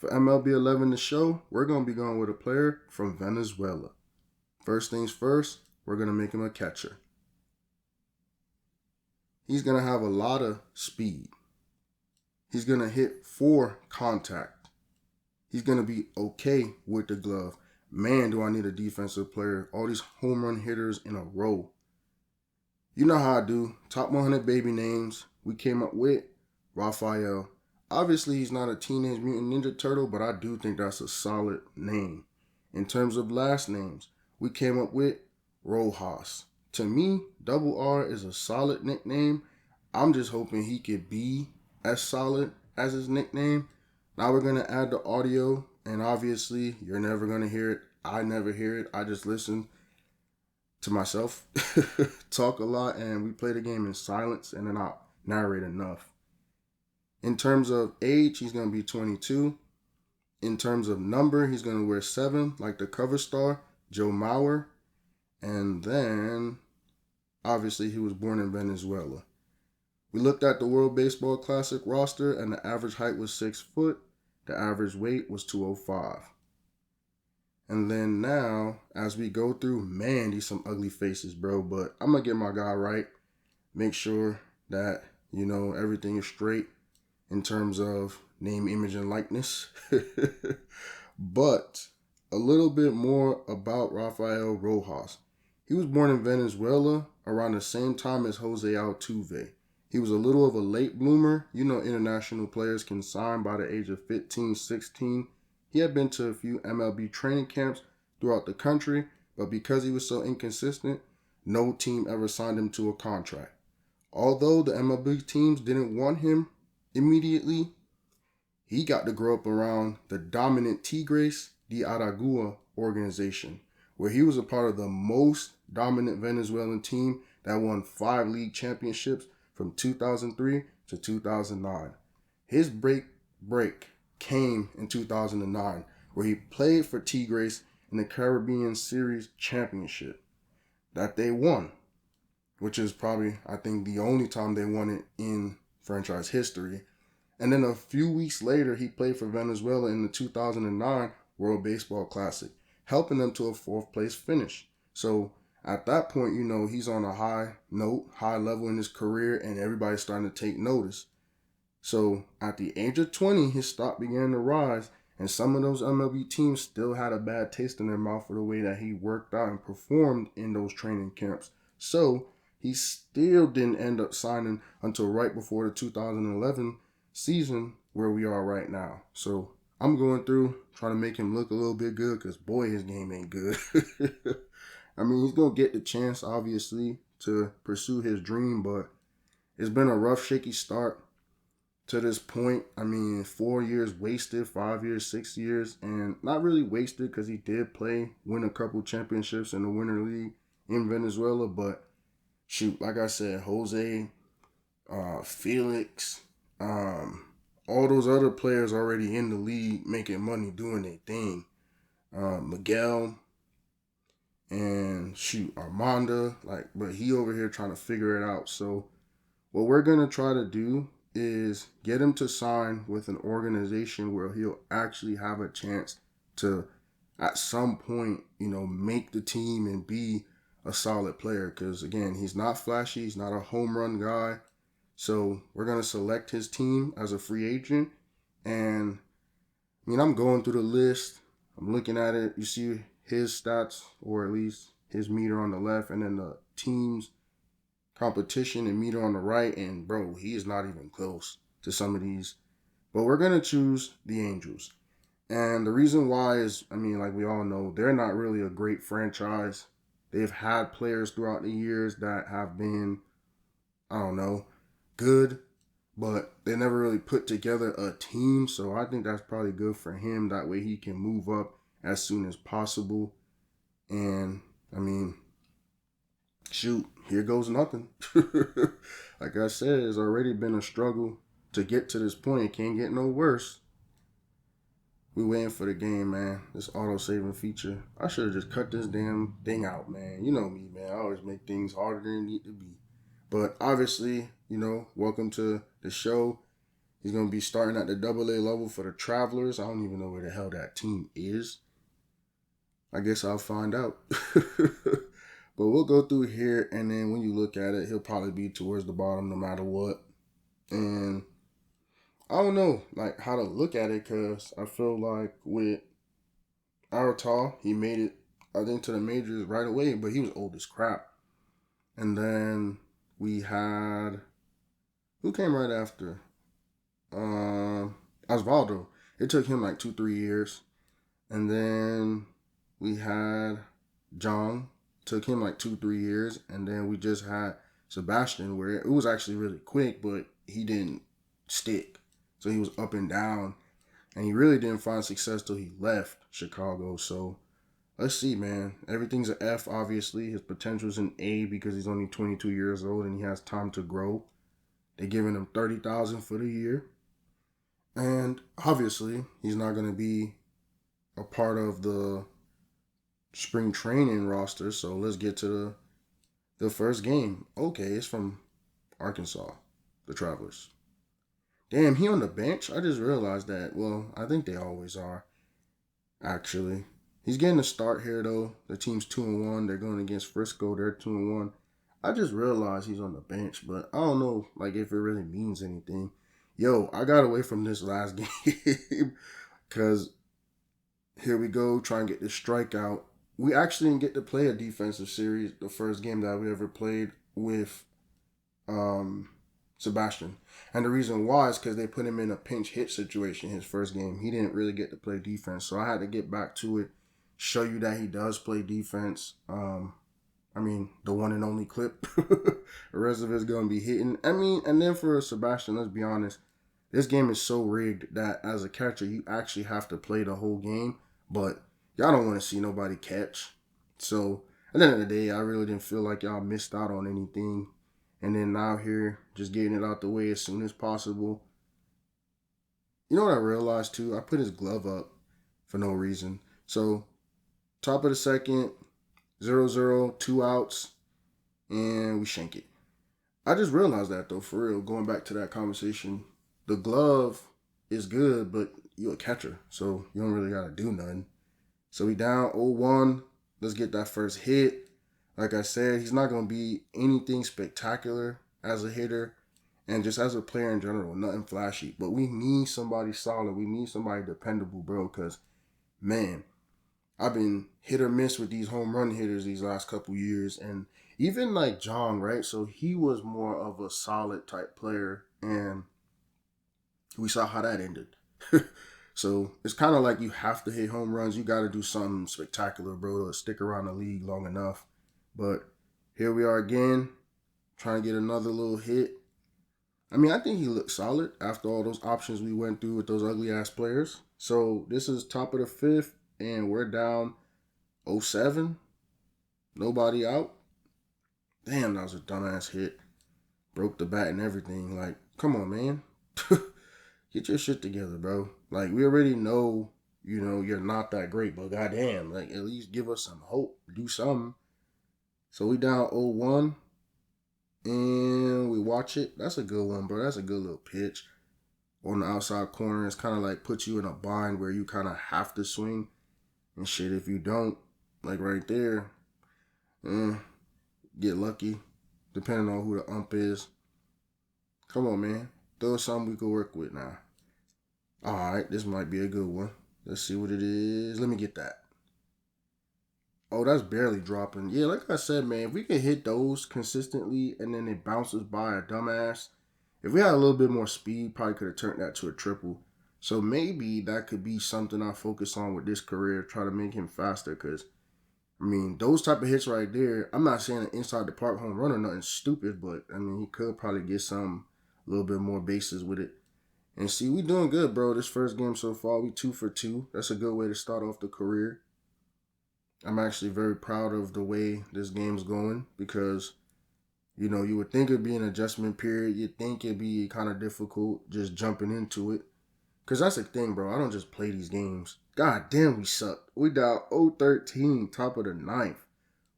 For MLB 11 the show, we're going to be going with a player from Venezuela. First things first, we're going to make him a catcher. He's going to have a lot of speed. He's going to hit for contact. He's going to be okay with the glove. Man, do I need a defensive player. All these home run hitters in a row. You know how I do. Top 100 baby names. We came up with RAFAEL. Obviously, he's not a Teenage Mutant Ninja Turtle, but I do think that's a solid name. In terms of last names, we came up with Rojas. To me, Double R is a solid nickname. I'm just hoping he could be as solid as his nickname. Now we're going to add the audio, and obviously, you're never going to hear it. I never hear it. I just listen to myself talk a lot, and we play the game in silence, and then I'll narrate enough. In terms of age, he's going to be 22. In terms of number, he's going to wear 7, like the cover star, Joe Mauer. And then, obviously, he was born in Venezuela. We looked at the World Baseball Classic roster, and the average height was 6 foot. The average weight was 205. And then now, as we go through, man, these some ugly faces, bro. But I'm going to get my guy right. Make sure that, everything is straight in terms of name, image, and likeness. But a little bit more about Rafael Rojas. He was born in Venezuela around the same time as Jose Altuve. He was a little of a late bloomer. International players can sign by the age of 15, 16. He had been to a few MLB training camps throughout the country, but because he was so inconsistent, no team ever signed him to a contract. Although the MLB teams didn't want him immediately, he got to grow up around the dominant Tigres de Aragua organization, where he was a part of the most dominant Venezuelan team that won 5 league championships from 2003 to 2009. His break came in 2009, where he played for Tigres in the Caribbean Series Championship that they won, which is probably, I think, the only time they won it in franchise history. And then a few weeks later, he played for Venezuela in the 2009 World Baseball Classic, helping them to a 4th place finish. So at that point, he's on a high note, high level in his career, and everybody's starting to take notice. So at the age of 20, his stock began to rise, and some of those MLB teams still had a bad taste in their mouth for the way that he worked out and performed in those training camps. So he still didn't end up signing until right before the 2011 season, where we are right now. So I'm going through trying to make him look a little bit good, because boy, his game ain't good. I mean, he's going to get the chance, obviously, to pursue his dream, but it's been a rough, shaky start to this point. I mean, 4 years wasted, 5 years, 6 years, and not really wasted because he did win a couple championships in the Winter League in Venezuela, but shoot, like I said, Jose, Felix, all those other players already in the league making money doing their thing. Miguel and Armando, but he over here trying to figure it out. So what we're going to try to do is get him to sign with an organization where he'll actually have a chance to, at some point, make the team and be a solid player. Because, again, he's not flashy. He's not a home run guy. So we're going to select his team as a free agent. And, I'm going through the list. I'm looking at it. You see his stats, or at least his meter on the left, and then the team's competition and meter on the right. And, bro, he is not even close to some of these. But we're going to choose the Angels. And the reason why is, like we all know, they're not really a great franchise. They've had players throughout the years that have been, good, but they never really put together a team. So I think that's probably good for him. That way he can move up as soon as possible. And, shoot, here goes nothing. Like I said, it's already been a struggle to get to this point. It can't get no worse. We waiting for the game, man. This auto-saving feature. I should have just cut this damn thing out, man. You know me, man. I always make things harder than they need to be. But obviously, welcome to the show. He's going to be starting at the AA level for the Travelers. I don't even know where the hell that team is. I guess I'll find out. But we'll go through here, and then when you look at it, he'll probably be towards the bottom no matter what. And I don't know like how to look at it, because I feel like with Aratal, he made it, I think, to the majors right away, but he was old as crap. And then we had, who came right after? Osvaldo. It took him like 2-3 years. And then we had John. Took him like 2-3 years. And then we just had Sebastian, where it was actually really quick, but he didn't stick. So he was up and down. And he really didn't find success till he left Chicago. So let's see, man. Everything's an F, obviously. His potential's an A because he's only 22 years old and he has time to grow. They're giving him $30,000 for the year. And obviously, he's not going to be a part of the spring training roster. So let's get to the first game. Okay, it's from Arkansas, the Travelers. Damn, he on the bench? I just realized that. Well, I think they always are, actually. He's getting a start here, though. The team's 2-1. They're going against Frisco. They're 2-1. I just realized he's on the bench, but I don't know like if it really means anything. Yo, I got away from this last game because here we go, try and get this strikeout. We actually didn't get to play a defensive series the first game that we ever played with Sebastian. And the reason why is because they put him in a pinch hit situation his first game. He didn't really get to play defense, so I had to get back to it, show you that he does play defense. I mean, the one and only clip. The rest of it's going to be hitting. I mean, and then for Sebastian, let's be honest, this game is so rigged that as a catcher, you actually have to play the whole game. But y'all don't want to see nobody catch. So at the end of the day, I really didn't feel like y'all missed out on anything. And then now here, just getting it out the way as soon as possible. You know what I realized too? I put his glove up for no reason. So top of the second, 0-0, 2 outs, and we shank it. I just realized that though, for real, going back to that conversation, the glove is good, but you're a catcher, so you don't really got to do nothing. So we down 0-1. Let's get that first hit. Like I said, he's not going to be anything spectacular as a hitter and just as a player in general, nothing flashy. But we need somebody solid. We need somebody dependable, bro, because, man, I've been hit or miss with these home run hitters these last couple years. And even like John, right? So he was more of a solid type player. And we saw how that ended. So it's kind of like you have to hit home runs. You got to do something spectacular, bro, to stick around the league long enough. But here we are again, trying to get another little hit. I mean, I think he looked solid after all those options we went through with those ugly-ass players. So this is top of the fifth, and we're down 0-7. Nobody out. Damn, that was a dumbass hit. Broke the bat and everything. Like, come on, man. Get your shit together, bro. Like, we already know, you know, you're not that great, but goddamn, like, at least give us some hope. Do something. So we down 0-1, and we watch it. That's a good one, bro. That's a good little pitch on the outside corner. It's kind of like puts you in a bind where you kind of have to swing. And shit, if you don't, like right there, get lucky, depending on who the ump is. Come on, man. Throw something we could work with now. All right, this might be a good one. Let's see what it is. Let me get that. Oh, that's barely dropping. Yeah, like I said, man, if we can hit those consistently and then it bounces by a dumbass, if we had a little bit more speed, probably could have turned that to a triple. So maybe that could be something I focus on with this career, try to make him faster. Because, I mean, those type of hits right there, I'm not saying an inside the park home run or nothing stupid, but, I mean, he could probably get some, a little bit more bases with it. And see, we doing good, bro. This first game so far, we 2 for 2. That's a good way to start off the career. I'm actually very proud of the way this game's going because, you know, you would think it'd be an adjustment period. You'd think it'd be kind of difficult just jumping into it. Because that's the thing, bro. I don't just play these games. God damn, we sucked. We down 0-13, top of the ninth.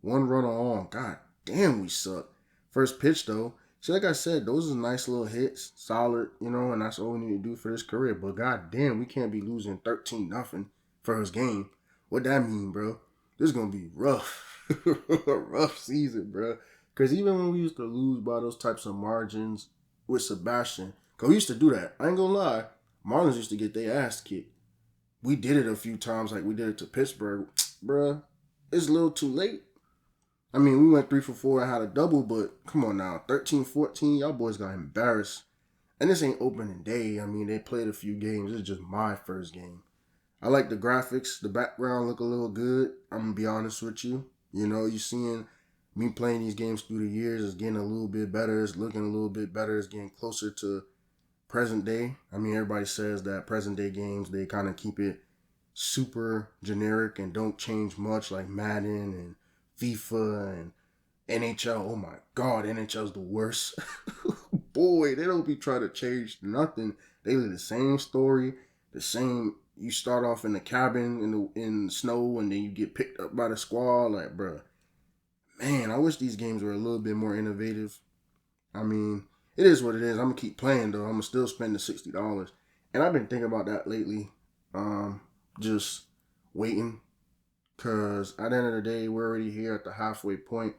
1 runner on. God damn, we suck. First pitch, though. See, like I said, those are nice little hits, solid, and that's all we need to do for this career. But goddamn, we can't be losing 13-0 first game. What that mean, bro? This is gonna be rough, rough season, bro. Because even when we used to lose by those types of margins with Sebastian, because we used to do that. I ain't gonna lie, Marlins used to get their ass kicked. We did it a few times, like we did it to Pittsburgh, bro. It's a little too late. I mean, we went 3 for 4 and had a double, but come on now, 13-14, y'all boys got embarrassed. And this ain't opening day. I mean, they played a few games. This is just my first game. I like the graphics. The background look a little good. I'm going to be honest with you. You seeing me playing these games through the years. It's getting a little bit better. It's looking a little bit better. It's getting closer to present day. I mean, everybody says that present day games, they kind of keep it super generic and don't change much, like Madden and FIFA and NHL. Oh my God, NHL's the worst. Boy, they don't be trying to change nothing. They live the same story, the same. You start off in the cabin in the snow, and then you get picked up by the squad. Like, bruh, man, I wish these games were a little bit more innovative. I mean, it is what it is. I'm gonna keep playing though. I'm gonna still spend the $60, and I've been thinking about that lately. Just waiting. Because at the end of the day, we're already here at the halfway point.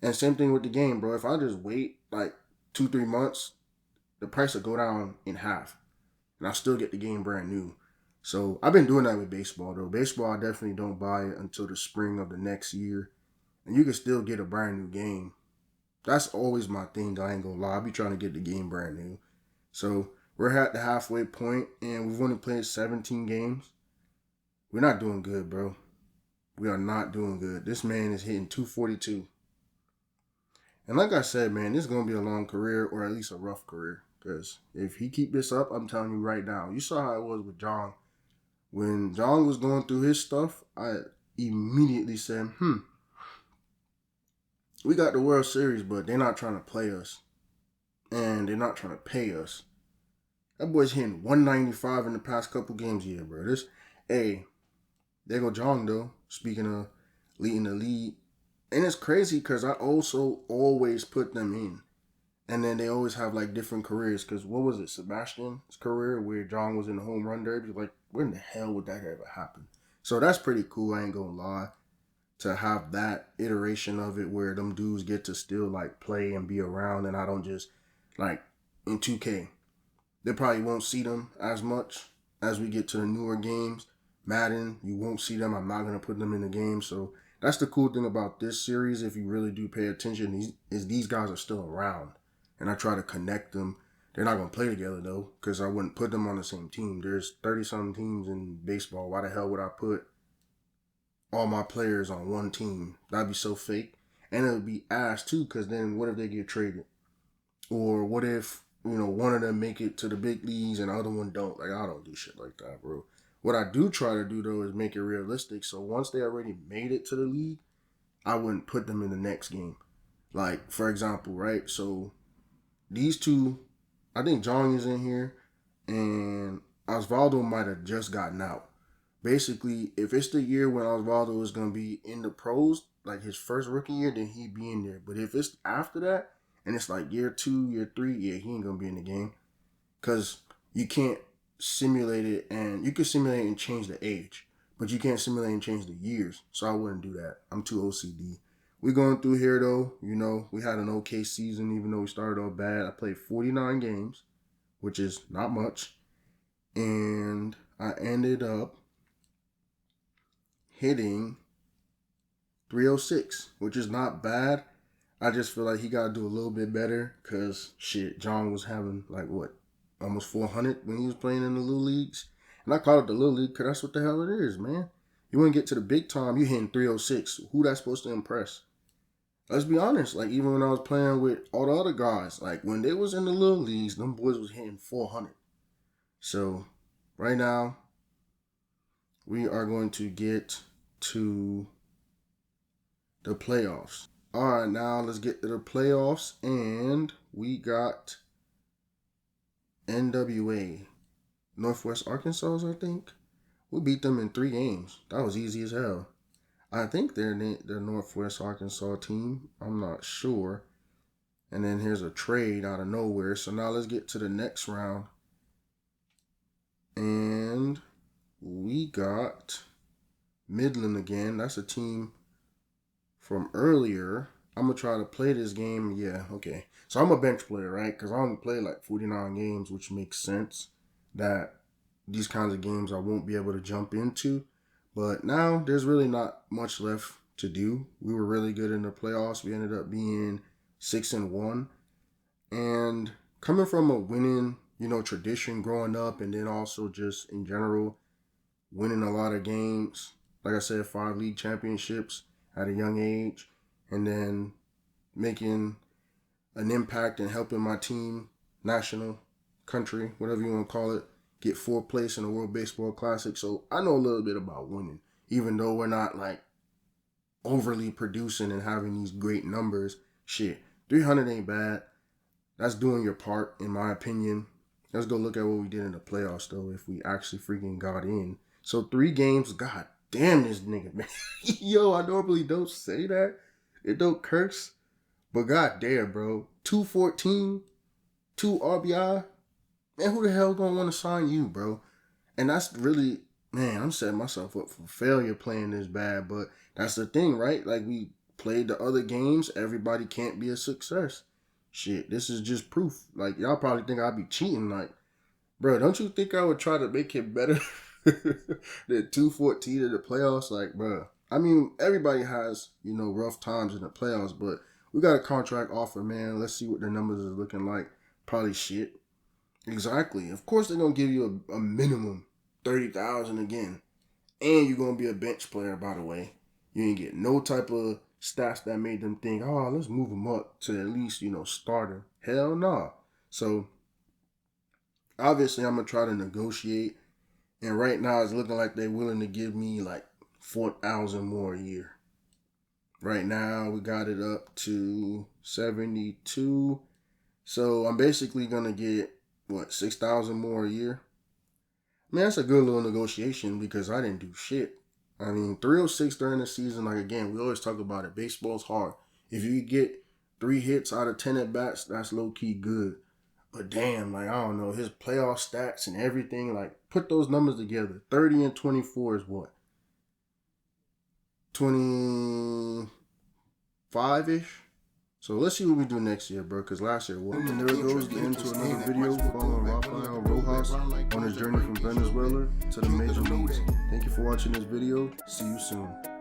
And same thing with the game, bro. If I just wait like 2-3 months, the price will go down in half. And I'll still get the game brand new. So I've been doing that with baseball, though. Baseball, I definitely don't buy it until the spring of the next year. And you can still get a brand new game. That's always my thing, though. I ain't gonna lie. I'll be trying to get the game brand new. So we're at the halfway point, and we've only played 17 games. We're not doing good, bro. We are not doing good. This man is hitting 242. And like I said, man, this is going to be a long career, or at least a rough career. Because if he keep this up, I'm telling you right now. You saw how it was with John. When John was going through his stuff, I immediately said, we got the World Series, but they're not trying to play us. And they're not trying to pay us. That boy's hitting 195 in the past couple games here, bro. There go John, though. Speaking of leading the lead. And it's crazy because I also always put them in. And then they always have like different careers. Because what was it? Sebastian's career where John was in the home run derby. Like, when the hell would that ever happen? So that's pretty cool. I ain't going to lie. To have that iteration of it where them dudes get to still like play and be around. And I don't just like in 2K. They probably won't see them as much as we get to the newer games. Madden, you won't see them. I'm not going to put them in the game. So that's the cool thing about this series. If you really do pay attention, these guys are still around. And I try to connect them. They're not going to play together, though, because I wouldn't put them on the same team. There's 30-something teams in baseball. Why the hell would I put all my players on one team? That'd be so fake. And it would be ass, too, because then what if they get traded? Or what if, one of them make it to the big leagues and the other one don't? Like, I don't do shit like that, bro. What I do try to do, though, is make it realistic. So once they already made it to the league, I wouldn't put them in the next game. Like, for example, right? So these two, I think John is in here, and Osvaldo might have just gotten out. Basically, if it's the year when Osvaldo is going to be in the pros, like his first rookie year, then he'd be in there. But if it's after that, and it's like year 2, year 3, yeah, he ain't going to be in the game. Because you can't simulate it, and you can simulate and change the age, but you can't simulate and change the years. So I wouldn't do that. I'm too OCD. We're going through here, though. We had an okay season, even though we started off bad. I played 49 games, which is not much. And I ended up hitting 306, which is not bad. I just feel like he got to do a little bit better because, John was having, almost 400 when he was playing in the little leagues. And I call it the little league because that's what the hell it is, man. You want to get to the big time, you hitting 306. Who that's supposed to impress? Let's be honest. Like, even when I was playing with all the other guys, like, when they was in the little leagues, them boys was hitting 400. So, right now, we are going to get to the playoffs. All right, now let's get to the playoffs. And we got NWA, Northwest Arkansas, I think. We beat them in 3 games. That was easy as hell. I think they're the Northwest Arkansas team. I'm not sure. And then here's a trade out of nowhere. So now let's get to the next round. And we got Midland again. That's a team from earlier. I'm going to try to play this game. Yeah, okay. So I'm a bench player, right? Because I only play like 49 games, which makes sense that these kinds of games I won't be able to jump into. But now there's really not much left to do. We were really good in the playoffs. We ended up being 6-1. And coming from a winning, tradition growing up, and then also just in general, winning a lot of games. Like I said, 5 league championships at a young age, and then making an impact and helping my team, national, country, whatever you want to call it, get 4th place in the World Baseball Classic. So I know a little bit about winning, even though we're not like overly producing and having these great numbers. Shit, 300 ain't bad. That's doing your part, in my opinion. Let's go look at what we did in the playoffs, though, if we actually freaking got in. So 3 games, god damn this nigga, man. Yo, I normally don't say that. It don't curse. But god damn, bro. 214, 2 RBI. Man, who the hell gonna want to sign you, bro? And that's really, man, I'm setting myself up for failure playing this bad. But that's the thing, right? Like, we played the other games. Everybody can't be a success. Shit, this is just proof. Like, y'all probably think I'd be cheating. Like, bro, don't you think I would try to make it better than 214 in the playoffs? Like, bro, I mean, everybody has, rough times in the playoffs, but we got a contract offer, man. Let's see what the numbers is looking like. Probably shit. Exactly. Of course, they're going to give you a minimum 30,000 again. And you're going to be a bench player, by the way. You ain't get no type of stats that made them think, oh, let's move him up to at least, starter. Hell nah. So, obviously, I'm going to try to negotiate. And right now, it's looking like they're willing to give me like 4,000 more a year. Right now, we got it up to 72. So, I'm basically going to get, 6,000 more a year? Man, that's a good little negotiation because I didn't do shit. I mean, 306 during the season, like, again, we always talk about it. Baseball's hard. If you get 3 hits out of 10 at-bats, that's low-key good. But damn, like, I don't know, his playoff stats and everything, like, put those numbers together. 30 and 24 is what? 25-ish? So let's see what we do next year, bro, because last year, what? And there it goes, the end to another video following Rafael Rojas on his journey from Venezuela to the major leagues. Thank you for watching this video. See you soon.